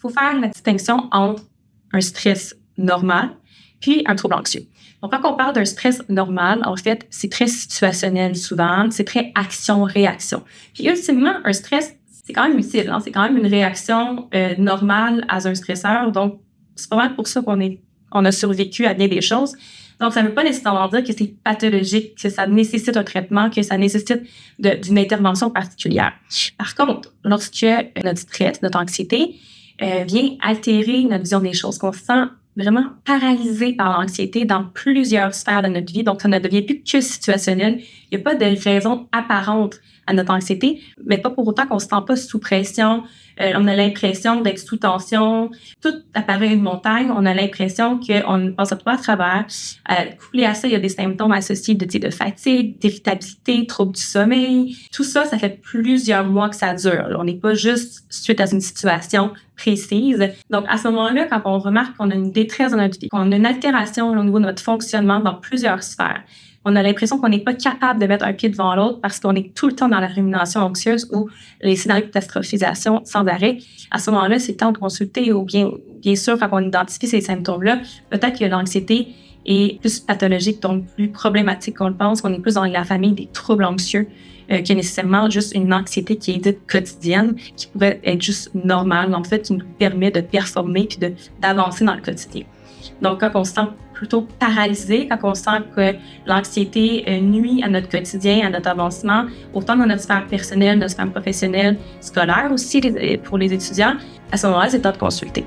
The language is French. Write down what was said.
faut faire la distinction entre un stress normal puis un trouble anxieux. Donc, quand on parle d'un stress normal, en fait, c'est très situationnel souvent, c'est très action-réaction. Puis ultimement, un stress, c'est quand même utile, hein? C'est quand même une réaction normale à un stresseur. Donc, c'est pas mal pour ça qu'on a survécu à bien des choses. Donc, ça ne veut pas nécessairement dire que c'est pathologique, que ça nécessite un traitement, que ça nécessite d'une intervention particulière. Par contre, lorsque notre stress, notre anxiété vient altérer notre vision des choses, qu'on se sent vraiment paralysé par l'anxiété dans plusieurs sphères de notre vie, donc ça ne devient plus que situationnel. Il n'y a pas de raison apparente à notre anxiété, mais pas pour autant qu'on se sent pas sous pression. On a l'impression d'être sous tension. Tout apparaît une montagne. On a l'impression qu'on ne passe pas à travers. Couplé à ça, il y a des symptômes associés de fatigue, d'irritabilité, troubles du sommeil. Tout ça, ça fait plusieurs mois que ça dure. On n'est pas juste suite à une situation précise. Donc, à ce moment-là, quand on remarque qu'on a une détresse dans notre vie, qu'on a une altération au niveau de notre fonctionnement dans plusieurs sphères, on a l'impression qu'on n'est pas capable de mettre un pied devant l'autre parce qu'on est tout le temps dans la rumination anxieuse ou les scénarios de catastrophisation sans arrêt. À ce moment-là, c'est le temps de consulter ou bien sûr, quand on identifie ces symptômes-là, peut-être que l'anxiété est plus pathologique, donc plus problématique qu'on le pense, qu'on est plus dans la famille des troubles anxieux que nécessairement juste une anxiété qui est dite quotidienne, qui pourrait être juste normale, en fait, qui nous permet de performer puis d'avancer dans le quotidien. Donc, quand on se sent plutôt paralysé, quand on sent que l'anxiété nuit à notre quotidien, à notre avancement, autant dans notre sphère personnelle, notre sphère professionnelle, scolaire aussi pour les étudiants, à ce moment-là, c'est le temps de consulter.